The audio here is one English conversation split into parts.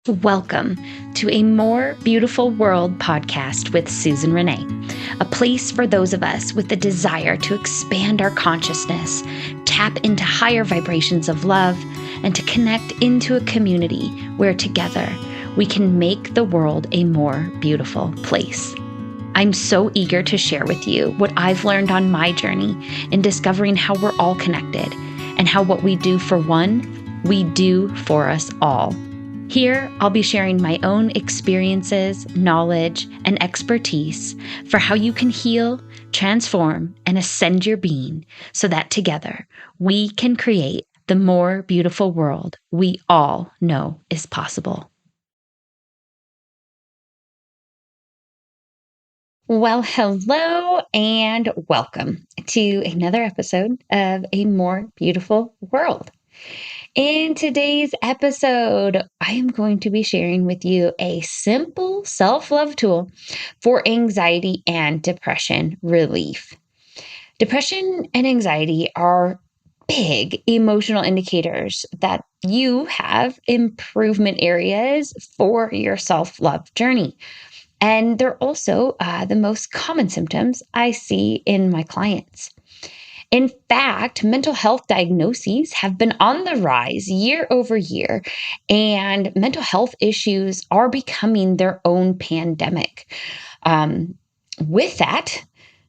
Welcome to a More Beautiful World podcast with Susan Renee, a place for those of us with the desire to expand our consciousness, tap into higher vibrations of love, and to connect into a community where together we can make the world a more beautiful place. I'm so eager to share with you what I've learned on my journey in discovering how we're all connected and how what we do for one, we do for us all. Here, I'll be sharing my own experiences, knowledge, and expertise for how you can heal, transform, and ascend your being so that together we can create the more beautiful world we all know is possible. Well, hello and welcome to another episode of A More Beautiful World. In today's episode, I am going to be sharing with you a simple self-love tool for anxiety and depression relief. Depression and anxiety are big emotional indicators that you have improvement areas for your self-love journey. And they're also the most common symptoms I see in my clients. In fact, mental health diagnoses have been on the rise year over year, and mental health issues are becoming their own pandemic. With that,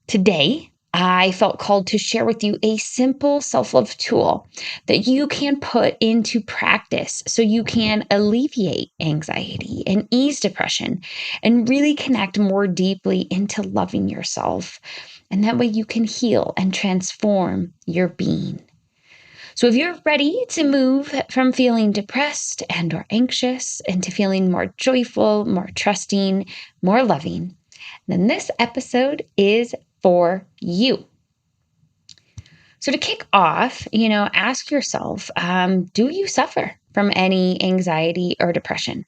today, I felt called to share with you a simple self-love tool that you can put into practice so you can alleviate anxiety and ease depression and really connect more deeply into loving yourself. And that way you can heal and transform your being. So if you're ready to move from feeling depressed and or anxious into feeling more joyful, more trusting, more loving, then this episode is for you. So to kick off, ask yourself, do you suffer from any anxiety or depression?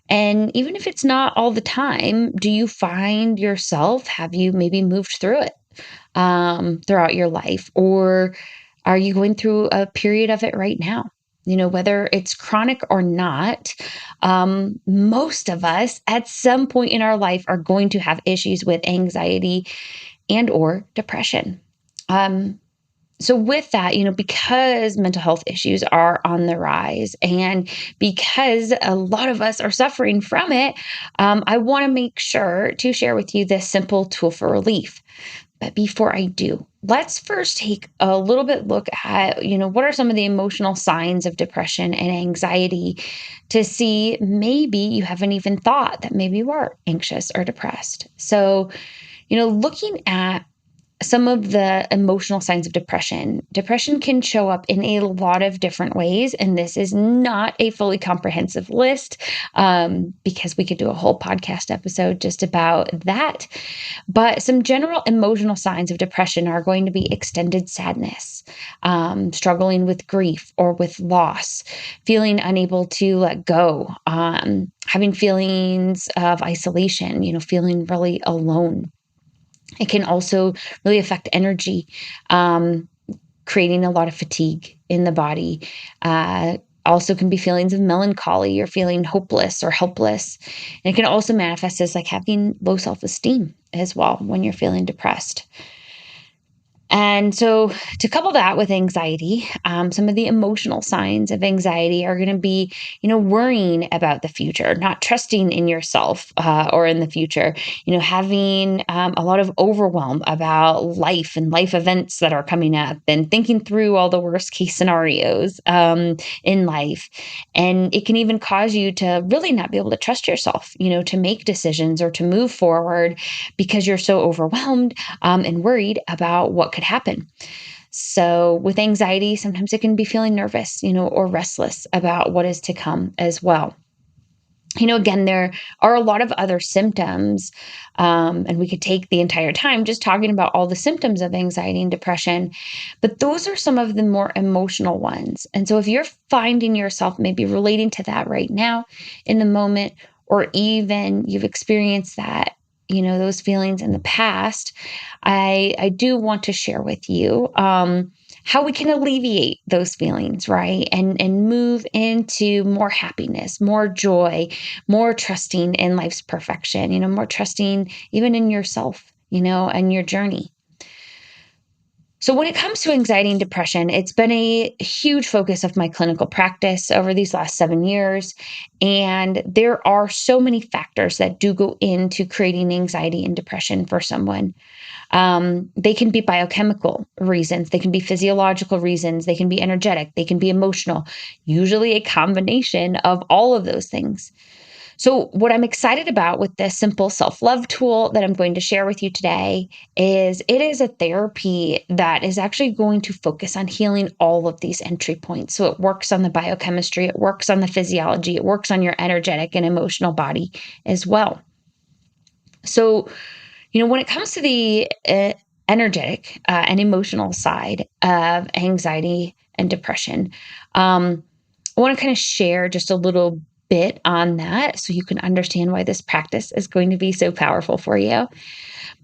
And even if it's not all the time, do you find yourself, have you maybe moved through it throughout your life? Or are you going through a period of it right now? Whether it's chronic or not, most of us at some point in our life are going to have issues with anxiety and or depression. So with that, because mental health issues are on the rise and because a lot of us are suffering from it, I want to make sure to share with you this simple tool for relief. But before I do, let's first take a little bit look at, what are some of the emotional signs of depression and anxiety to see maybe you haven't even thought that maybe you are anxious or depressed. So, looking at some of the emotional signs of depression. Depression can show up in a lot of different ways, and this is not a fully comprehensive list because we could do a whole podcast episode just about that. But some general emotional signs of depression are going to be extended sadness, struggling with grief or with loss, feeling unable to let go, having feelings of isolation, feeling really alone. It can also really affect energy, creating a lot of fatigue in the body. Also can be feelings of melancholy or feeling hopeless or helpless. And it can also manifest as like having low self-esteem as well when you're feeling depressed. And so to couple that with anxiety, some of the emotional signs of anxiety are going to be, worrying about the future, not trusting in yourself or in the future, having a lot of overwhelm about life and life events that are coming up and thinking through all the worst case scenarios in life. And it can even cause you to really not be able to trust yourself, to make decisions or to move forward because you're so overwhelmed and worried about what could happen. So with anxiety, sometimes it can be feeling nervous, or restless about what is to come as well. Again, there are a lot of other symptoms, and we could take the entire time just talking about all the symptoms of anxiety and depression, but those are some of the more emotional ones. And so if you're finding yourself maybe relating to that right now in the moment, or even you've experienced that, those feelings in the past, I do want to share with you how we can alleviate those feelings, right? And move into more happiness, more joy, more trusting in life's perfection, more trusting even in yourself, and your journey. So, when it comes to anxiety and depression, it's been a huge focus of my clinical practice over these last 7 years. And there are so many factors that do go into creating anxiety and depression for someone. They can be biochemical reasons, they can be physiological reasons, they can be energetic, they can be emotional, usually a combination of all of those things. So, what I'm excited about with this simple self love tool that I'm going to share with you today is it is a therapy that is actually going to focus on healing all of these entry points. So, it works on the biochemistry, it works on the physiology, it works on your energetic and emotional body as well. So, when it comes to the energetic and emotional side of anxiety and depression, I want to kind of share just a little bit on that so you can understand why this practice is going to be so powerful for you.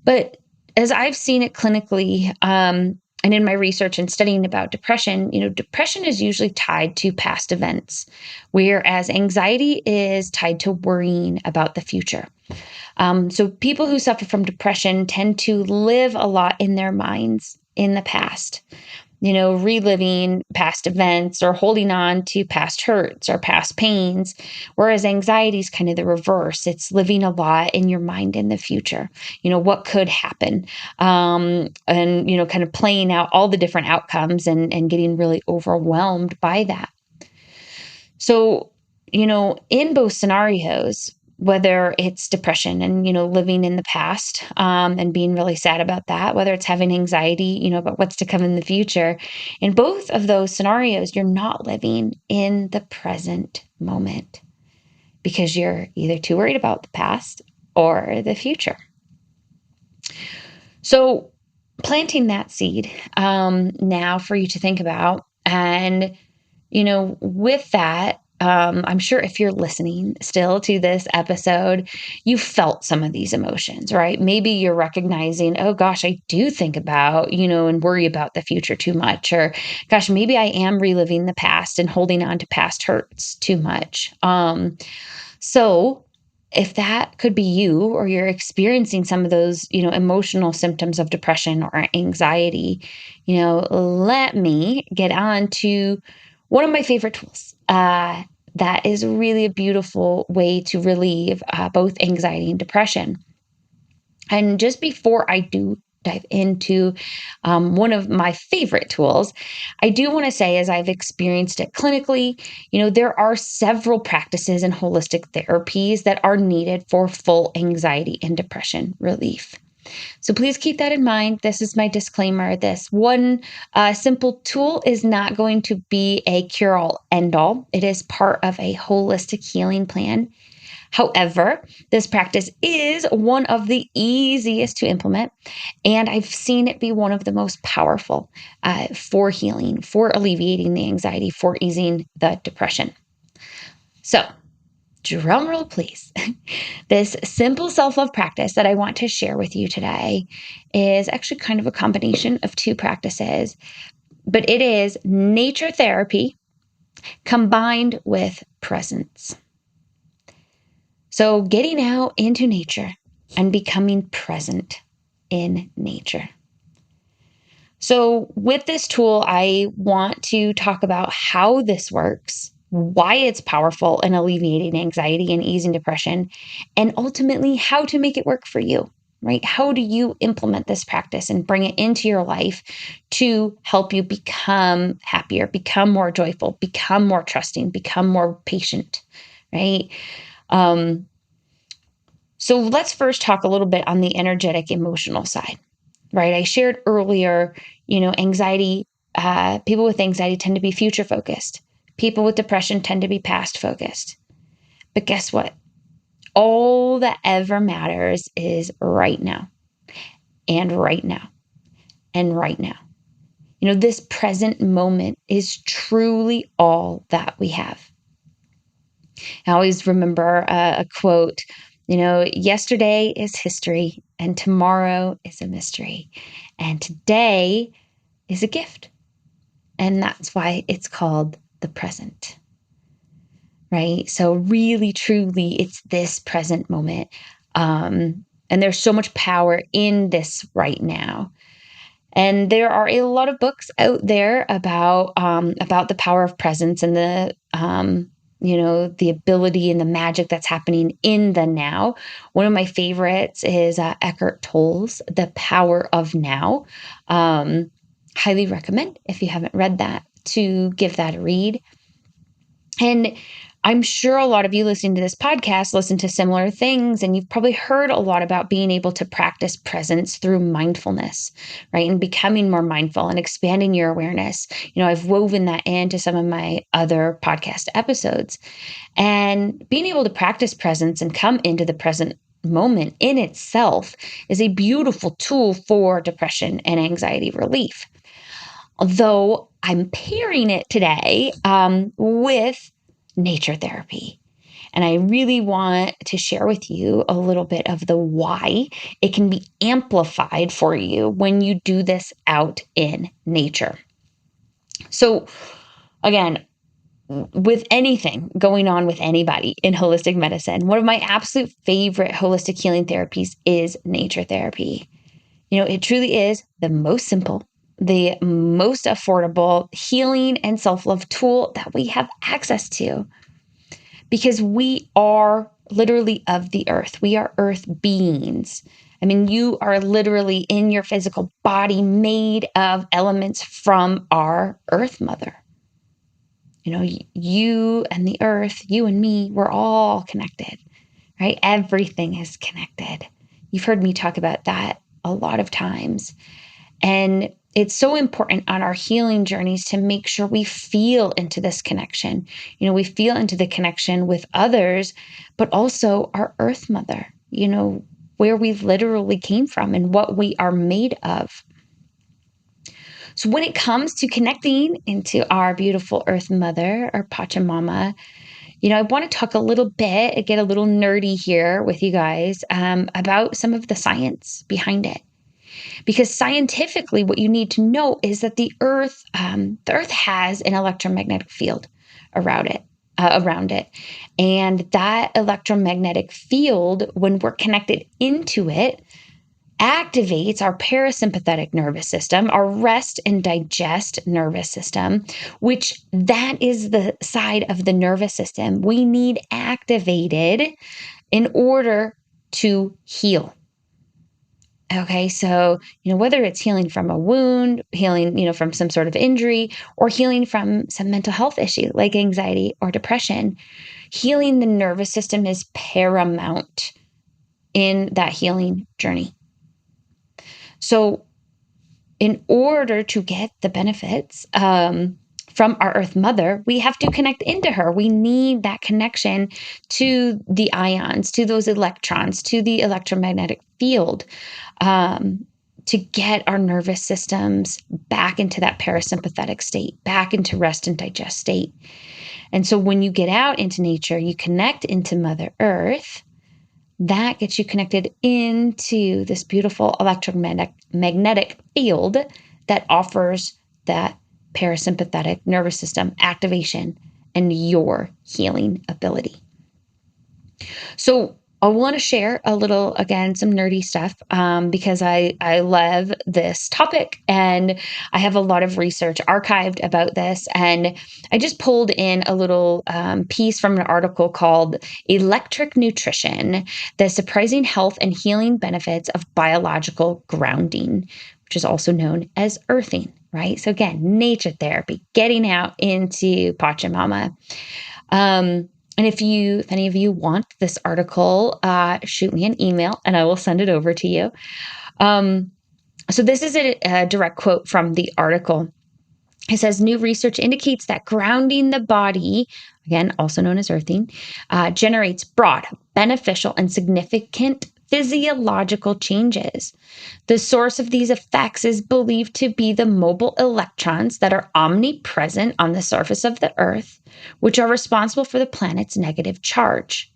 But as I've seen it clinically, and in my research and studying about depression, depression is usually tied to past events, whereas anxiety is tied to worrying about the future. So people who suffer from depression tend to live a lot in their minds in the past, reliving past events or holding on to past hurts or past pains. Whereas anxiety is kind of the reverse. It's living a lot in your mind in the future, what could happen, and, kind of playing out all the different outcomes and getting really overwhelmed by that. So, in both scenarios, whether it's depression and, living in the past, and being really sad about that, whether it's having anxiety, about what's to come in the future, in both of those scenarios, you're not living in the present moment because you're either too worried about the past or the future. So, planting that seed now for you to think about. And with that, I'm sure if you're listening still to this episode, you felt some of these emotions, right? Maybe you're recognizing, oh gosh, I do think about, and worry about the future too much. Or gosh, maybe I am reliving the past and holding on to past hurts too much. So if that could be you, or you're experiencing some of those, emotional symptoms of depression or anxiety, let me get on to one of my favorite tools. That is really a beautiful way to relieve both anxiety and depression. And just before I do dive into one of my favorite tools, I do want to say, as I've experienced it clinically, there are several practices and holistic therapies that are needed for full anxiety and depression relief. So please keep that in mind. This is my disclaimer. This one simple tool is not going to be a cure-all, end-all. It is part of a holistic healing plan. However, this practice is one of the easiest to implement, and I've seen it be one of the most powerful for healing, for alleviating the anxiety, for easing the depression. So, drum roll, please. This simple self-love practice that I want to share with you today is actually kind of a combination of two practices, but it is nature therapy combined with presence. So getting out into nature and becoming present in nature. So with this tool, I want to talk about how this works, why it's powerful in alleviating anxiety and easing depression, and ultimately how to make it work for you, right? How do you implement this practice and bring it into your life to help you become happier, become more joyful, become more trusting, become more patient, right? So let's first talk a little bit on the energetic emotional side, right? I shared earlier, anxiety, people with anxiety tend to be future focused. People with depression tend to be past focused. But guess what? All that ever matters is right now, and right now, and right now. This present moment is truly all that we have. I always remember a quote, yesterday is history and tomorrow is a mystery and today is a gift. And that's why it's called the present, right? So really, truly, it's this present moment. And there's so much power in this right now. And there are a lot of books out there about the power of presence and the ability and the magic that's happening in the now. One of my favorites is Eckhart Tolle's The Power of Now. Highly recommend, if you haven't read that, to give that a read. And I'm sure a lot of you listening to this podcast listen to similar things, and you've probably heard a lot about being able to practice presence through mindfulness, right? And becoming more mindful and expanding your awareness. I've woven that into some of my other podcast episodes. And being able to practice presence and come into the present moment in itself is a beautiful tool for depression and anxiety relief. Although I'm pairing it today with nature therapy. And I really want to share with you a little bit of the why it can be amplified for you when you do this out in nature. So, again, with anything going on with anybody in holistic medicine, one of my absolute favorite holistic healing therapies is nature therapy. It truly is the most simple, the most affordable healing and self-love tool that we have access to, because we are literally of the earth. We are earth beings. I mean, you are literally in your physical body made of elements from our earth mother. You and the earth, you and me, we're all connected, right? Everything is connected. You've heard me talk about that a lot of times. And it's so important on our healing journeys to make sure we feel into this connection. We feel into the connection with others, but also our earth mother, where we literally came from and what we are made of. So when it comes to connecting into our beautiful earth mother, or Pachamama, I want to talk a little bit, get a little nerdy here with you guys about some of the science behind it. Because scientifically, what you need to know is that the Earth has an electromagnetic field around it. And that electromagnetic field, when we're connected into it, activates our parasympathetic nervous system, our rest and digest nervous system, which that is the side of the nervous system we need activated in order to heal. Okay, so, whether it's healing from a wound, healing, from some sort of injury, or healing from some mental health issue like anxiety or depression, healing the nervous system is paramount in that healing journey. So, in order to get the benefits from our earth mother, we have to connect into her. We need that connection to the ions, to those electrons, to the electromagnetic field, to get our nervous systems back into that parasympathetic state, back into rest and digest state. And so when you get out into nature, you connect into Mother Earth. That gets you connected into this beautiful electromagnetic field that offers that parasympathetic nervous system activation and your healing ability. So I want to share a little, again, some nerdy stuff because I love this topic and I have a lot of research archived about this. And I just pulled in a little piece from an article called Electric Nutrition, the Surprising Health and Healing Benefits of Biological Grounding, which is also known as earthing, right? So again, nature therapy, getting out into Pachamama. And if any of you want this article, shoot me an email and I will send it over to you. So this is a direct quote from the article. It says, new research indicates that grounding the body, again, also known as earthing, generates broad, beneficial, and significant physiological changes. The source of these effects is believed to be the mobile electrons that are omnipresent on the surface of the Earth, which are responsible for the planet's negative charge.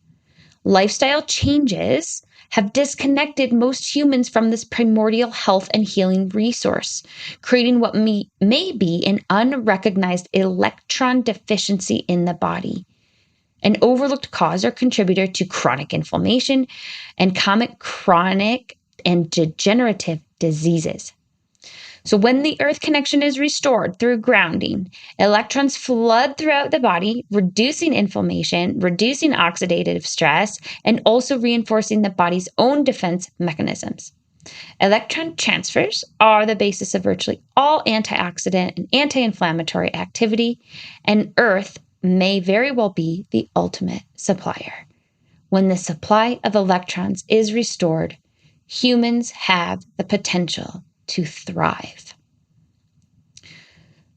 Lifestyle changes have disconnected most humans from this primordial health and healing resource, creating what may be an unrecognized electron deficiency in the body, an overlooked cause or contributor to chronic inflammation and common chronic and degenerative diseases. So when the earth connection is restored through grounding, electrons flood throughout the body, reducing inflammation, reducing oxidative stress, and also reinforcing the body's own defense mechanisms. Electron transfers are the basis of virtually all antioxidant and anti-inflammatory activity, and earth may very well be the ultimate supplier. When the supply of electrons is restored, humans have the potential to thrive.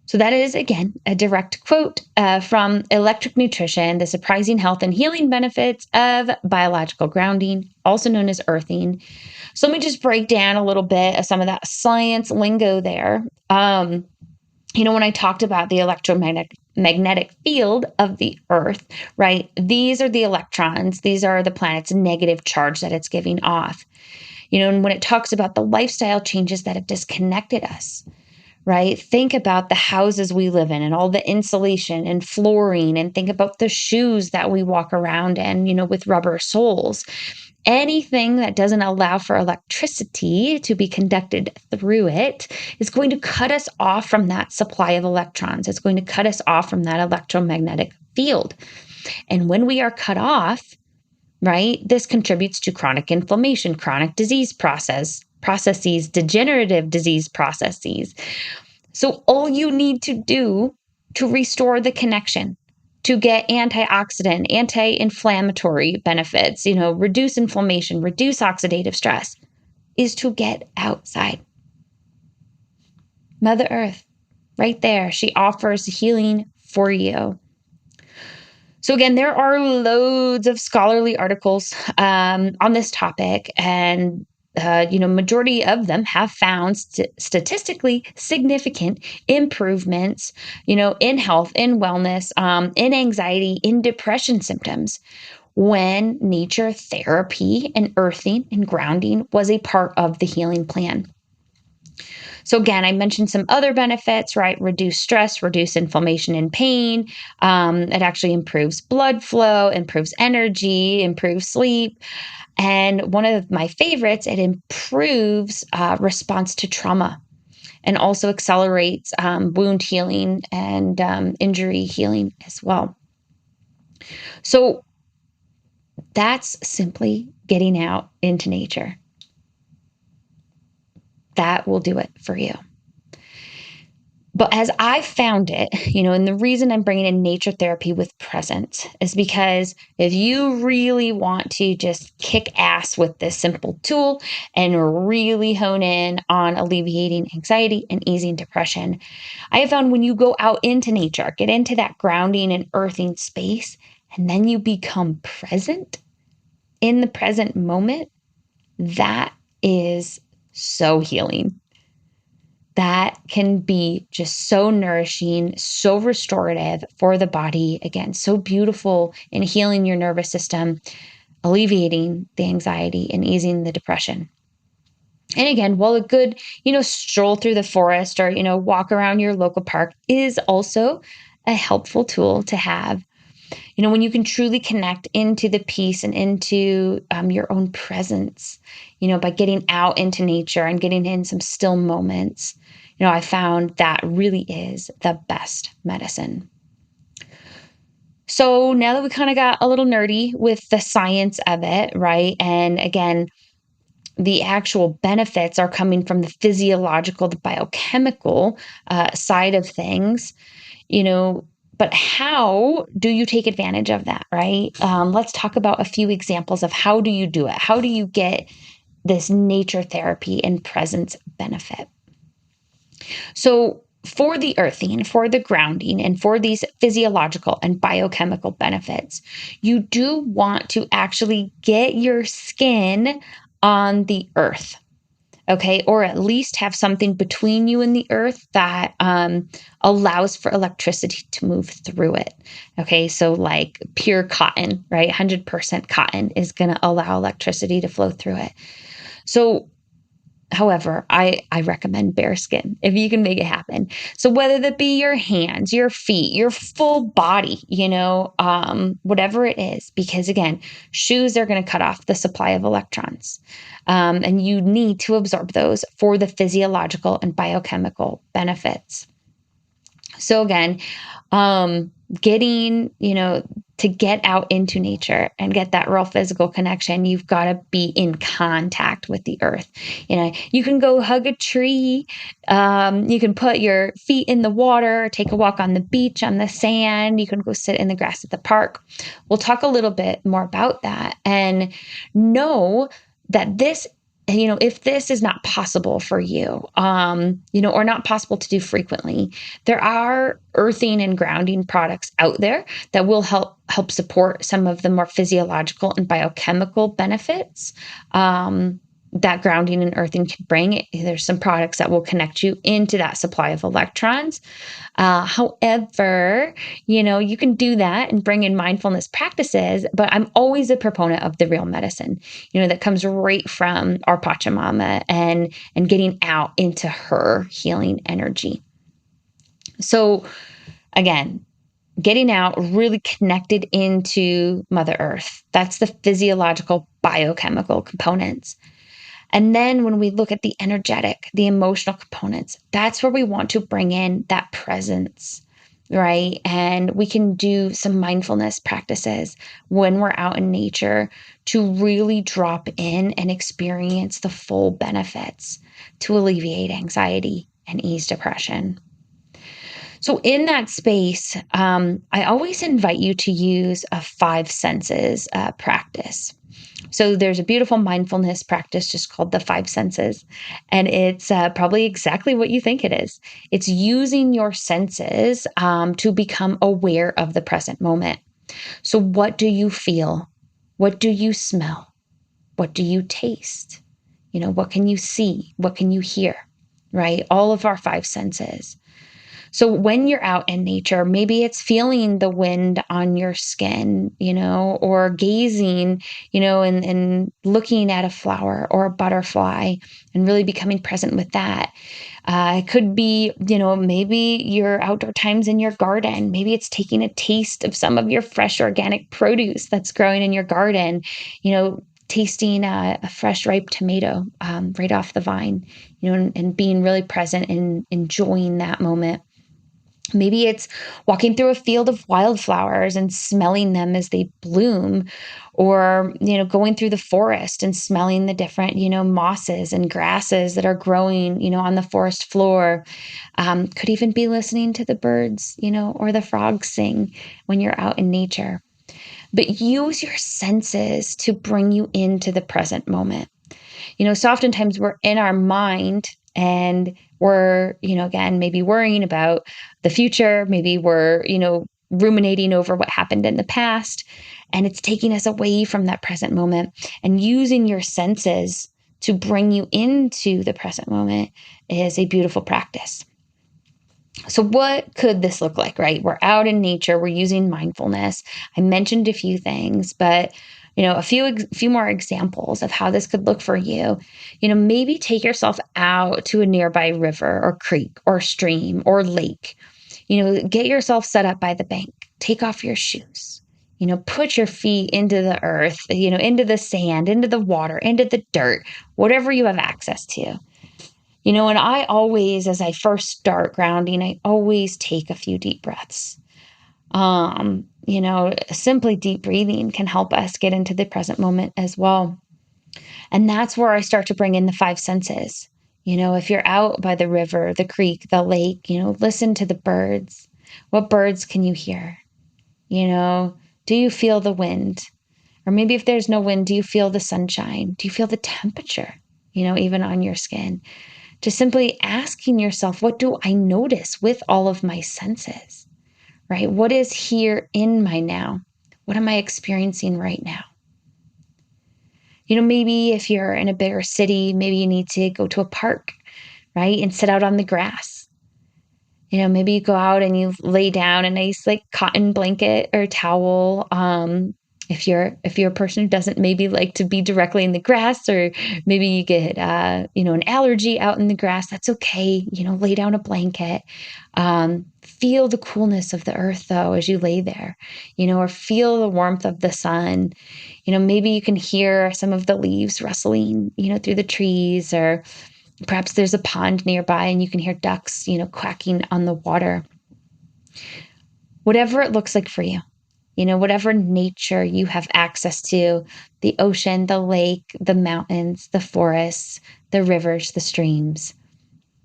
So that is, again, a direct quote from Electric Nutrition, The Surprising Health and Healing Benefits of Biological Grounding, also known as earthing. So let me just break down a little bit of some of that science lingo there. When I talked about the electromagnetic field of the earth, right? These are the electrons. These are the planet's negative charge that it's giving off. And when it talks about the lifestyle changes that have disconnected us, right? Think about the houses we live in and all the insulation and flooring, and think about the shoes that we walk around in, with rubber soles. Anything that doesn't allow for electricity to be conducted through it is going to cut us off from that supply of electrons. It's going to cut us off from that electromagnetic field. And when we are cut off, right, this contributes to chronic inflammation, chronic disease processes, degenerative disease processes. So all you need to do to restore the connection, to get antioxidant, anti-inflammatory benefits, reduce inflammation, reduce oxidative stress, is to get outside. Mother Earth, right there, she offers healing for you. So again, there are loads of scholarly articles on this topic, and majority of them have found statistically significant improvements, in health, in wellness, in anxiety, in depression symptoms when nature therapy and earthing and grounding was a part of the healing plan. So again, I mentioned some other benefits, right? Reduce stress, reduce inflammation and pain. It actually improves blood flow, improves energy, improves sleep. And one of my favorites, it improves response to trauma and also accelerates wound healing and injury healing as well. So that's simply getting out into nature. That will do it for you. But as I found it, and the reason I'm bringing in nature therapy with presence is because if you really want to just kick ass with this simple tool and really hone in on alleviating anxiety and easing depression, I have found when you go out into nature, get into that grounding and earthing space, and then you become present in the present moment, that is so healing. That can be just so nourishing, so restorative for the body. Again, so beautiful in healing your nervous system, alleviating the anxiety and easing the depression. And again, while a good, stroll through the forest or, walk around your local park is also a helpful tool to have. When you can truly connect into the peace and into your own presence, by getting out into nature and getting in some still moments, I found that really is the best medicine. So now that we kind of got a little nerdy with the science of it, right? And again, the actual benefits are coming from the physiological, the biochemical side of things, but how do you take advantage of that, right? Let's talk about a few examples of how do you do it? How do you get this nature therapy and presence benefit? So for the earthing, for the grounding, and for these physiological and biochemical benefits, you do want to actually get your skin on the earth. Okay. Or at least have something between you and the earth that allows for electricity to move through it. Okay. So, like pure cotton, right? 100% cotton is going to allow electricity to flow through it. So, however, I recommend bare skin if you can make it happen. So whether that be your hands, your feet, your full body, whatever it is, because again, shoes are going to cut off the supply of electrons. And you need to absorb those for the physiological and biochemical benefits. So again, getting, to get out into nature and get that real physical connection, you've got to be in contact with the earth. You can go hug a tree. You can put your feet in the water, take a walk on the beach, on the sand. You can go sit in the grass at the park. We'll talk a little bit more about that, and know that if this is not possible for you, or not possible to do frequently, there are earthing and grounding products out there that will help support some of the more physiological and biochemical benefits that grounding and earthing can bring. There's some products that will connect you into that supply of electrons. However, you can do that and bring in mindfulness practices, but I'm always a proponent of the real medicine, that comes right from our Pachamama and getting out into her healing energy. So again, getting out really connected into Mother Earth. That's the physiological biochemical components. And then when we look at the energetic, the emotional components, that's where we want to bring in that presence, right? And we can do some mindfulness practices when we're out in nature to really drop in and experience the full benefits to alleviate anxiety and ease depression. So in that space, I always invite you to use a 5 senses practice. So there's a beautiful mindfulness practice just called the 5 senses. And it's probably exactly what you think it is. It's using your senses to become aware of the present moment. So what do you feel? What do you smell? What do you taste? What can you see? What can you hear? Right? All of our 5 senses. So when you're out in nature, maybe it's feeling the wind on your skin, or gazing, and looking at a flower or a butterfly and really becoming present with that. It could be, maybe your outdoor times in your garden. Maybe it's taking a taste of some of your fresh organic produce that's growing in your garden, tasting a fresh ripe tomato right off the vine, and being really present and enjoying that moment. Maybe it's walking through a field of wildflowers and smelling them as they bloom, or, going through the forest and smelling the different, mosses and grasses that are growing, on the forest floor. Could even be listening to the birds, or the frogs sing when you're out in nature. But use your senses to bring you into the present moment. So oftentimes we're in our mind and we're, again, maybe worrying about the future. Maybe we're, ruminating over what happened in the past, and it's taking us away from that present moment. And using your senses to bring you into the present moment is a beautiful practice. So what could this look like, right? We're out in nature, we're using mindfulness. I mentioned a few things, but a few more examples of how this could look for you. Maybe take yourself out to a nearby river or creek or stream or lake. Get yourself set up by the bank. Take off your shoes. Put your feet into the earth, into the sand, into the water, into the dirt, whatever you have access to. And I always, as I first start grounding, I always take a few deep breaths. Simply deep breathing can help us get into the present moment as well. And that's where I start to bring in the 5 senses. If you're out by the river, the creek, the lake, listen to the birds. What birds can you hear? Do you feel the wind? Or maybe if there's no wind, do you feel the sunshine? Do you feel the temperature, even on your skin? Just simply asking yourself, what do I notice with all of my senses? Right? What is here in my now? What am I experiencing right now? Maybe if you're in a bigger city, maybe you need to go to a park, right? And sit out on the grass. Maybe you go out and you lay down a nice like cotton blanket or towel. If you're a person who doesn't maybe like to be directly in the grass, or maybe you get an allergy out in the grass, that's okay. Lay down a blanket. Feel the coolness of the earth though as you lay there, or feel the warmth of the sun. Maybe you can hear some of the leaves rustling, through the trees, or perhaps there's a pond nearby and you can hear ducks, quacking on the water. Whatever it looks like for you, whatever nature you have access to, the ocean, the lake, the mountains, the forests, the rivers, the streams,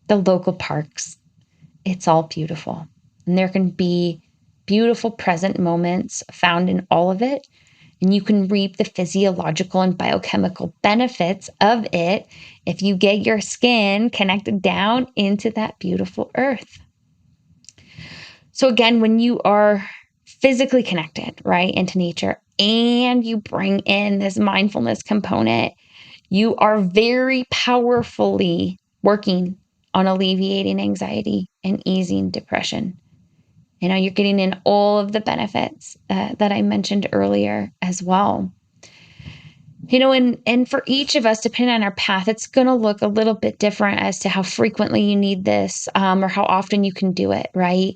the local parks, it's all beautiful. And there can be beautiful present moments found in all of it. And you can reap the physiological and biochemical benefits of it if you get your skin connected down into that beautiful earth. So again, when you are physically connected, right, into nature, and you bring in this mindfulness component, you are very powerfully working on alleviating anxiety and easing depression. You're getting in all of the benefits that I mentioned earlier as well. And for each of us, depending on our path, it's going to look a little bit different as to how frequently you need this, or how often you can do it, right?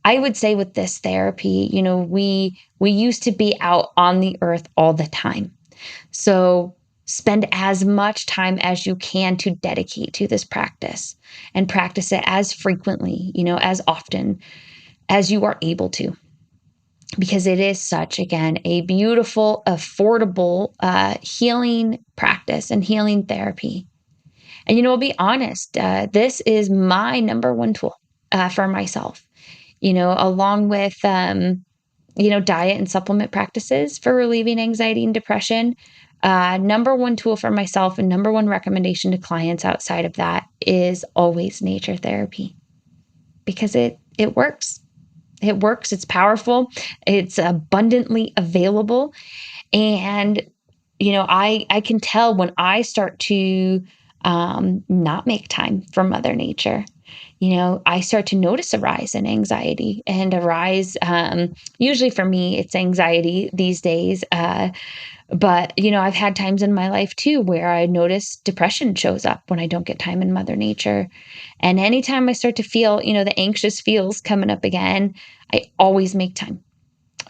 I would say with this therapy, we used to be out on the earth all the time. So spend as much time as you can to dedicate to this practice, and practice it as frequently, as often as you are able to. Because it is such, again, a beautiful, affordable healing practice and healing therapy. And, I'll be honest, this is my number one tool for myself, along with, diet and supplement practices for relieving anxiety and depression. Number one tool for myself and number one recommendation to clients outside of that is always nature therapy, because it works. It works. It's powerful. It's abundantly available. And, I can tell when I start to not make time for Mother Nature, I start to notice a rise in anxiety and a rise. Usually for me, it's anxiety these days. But, I've had times in my life too where I notice depression shows up when I don't get time in Mother Nature. And anytime I start to feel, the anxious feels coming up again, I always make time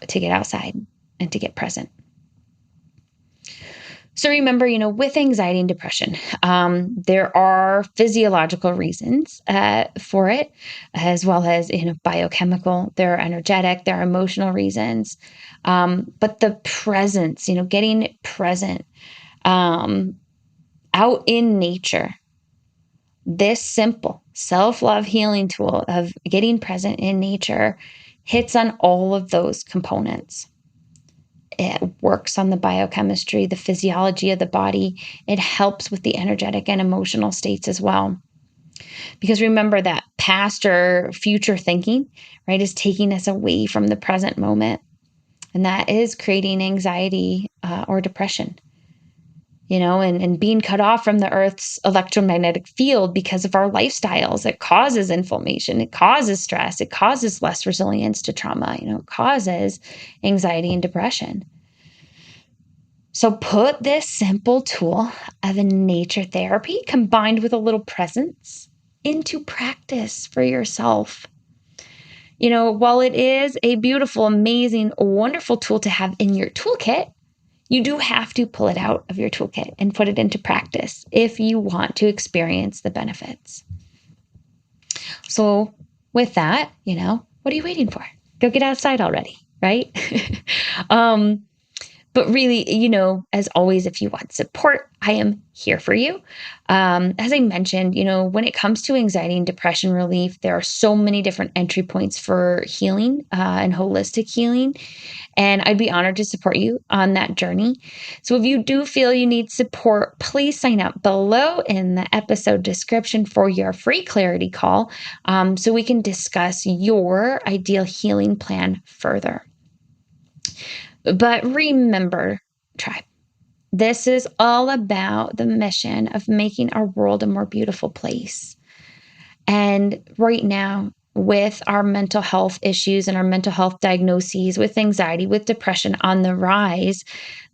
to get outside and to get present. So remember, with anxiety and depression, there are physiological reasons for it, as well as, biochemical, there are energetic, there are emotional reasons. But the presence, getting present out in nature, this simple self-love healing tool of getting present in nature hits on all of those components. It works on the biochemistry, the physiology of the body. It helps with the energetic and emotional states as well. Because remember that past or future thinking, right, is taking us away from the present moment. And that is creating anxiety or depression, and being cut off from the Earth's electromagnetic field because of our lifestyles. It causes inflammation. It causes stress. It causes less resilience to trauma. It causes anxiety and depression. So put this simple tool of a nature therapy combined with a little presence into practice for yourself. While it is a beautiful, amazing, wonderful tool to have in your toolkit, you do have to pull it out of your toolkit and put it into practice if you want to experience the benefits. So with that, what are you waiting for? Go get outside already, right? But really, as always, if you want support, I am here for you. As I mentioned, when it comes to anxiety and depression relief, there are so many different entry points for healing and holistic healing. And I'd be honored to support you on that journey. So if you do feel you need support, please sign up below in the episode description for your free clarity call, so we can discuss your ideal healing plan further. But remember, tribe, This is all about the mission of making our world a more beautiful place. And right now, with our mental health issues and our mental health diagnoses, with anxiety, with depression on the rise,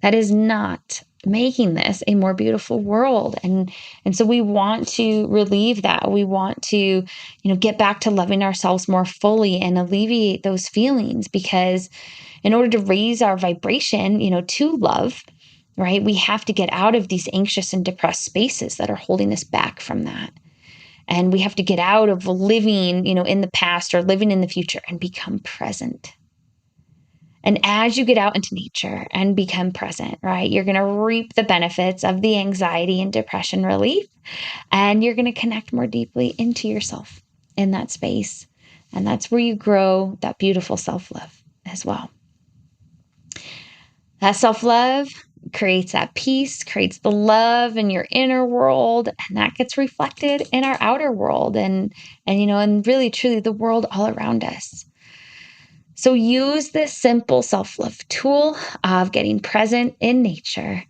that is not making this a more beautiful world. And so we want to relieve that. We want to, get back to loving ourselves more fully and alleviate those feelings, because in order to raise our vibration, to love, right, we have to get out of these anxious and depressed spaces that are holding us back from that. And we have to get out of living, in the past or living in the future and become present. And as you get out into nature and become present, right, you're going to reap the benefits of the anxiety and depression relief. And you're going to connect more deeply into yourself in that space. And that's where you grow that beautiful self-love as well. That self-love creates that peace, creates the love in your inner world, and that gets reflected in our outer world and really truly the world all around us. So use this simple self-love tool of getting present in nature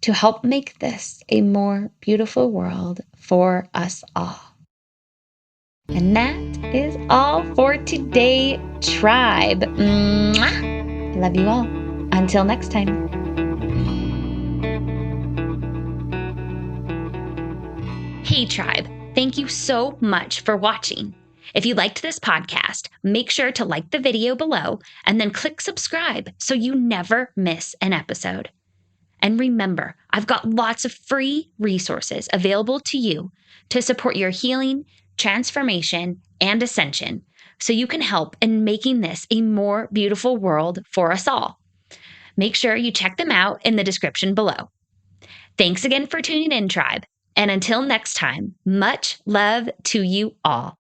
to help make this a more beautiful world for us all. And that is all for today, tribe. Mwah! Love you all. Until next time. Hey, tribe. Thank you so much for watching. If you liked this podcast, make sure to like the video below and then click subscribe so you never miss an episode. And remember, I've got lots of free resources available to you to support your healing, transformation, and ascension so you can help in making this a more beautiful world for us all. Make sure you check them out in the description below. Thanks again for tuning in, tribe. And until next time, much love to you all.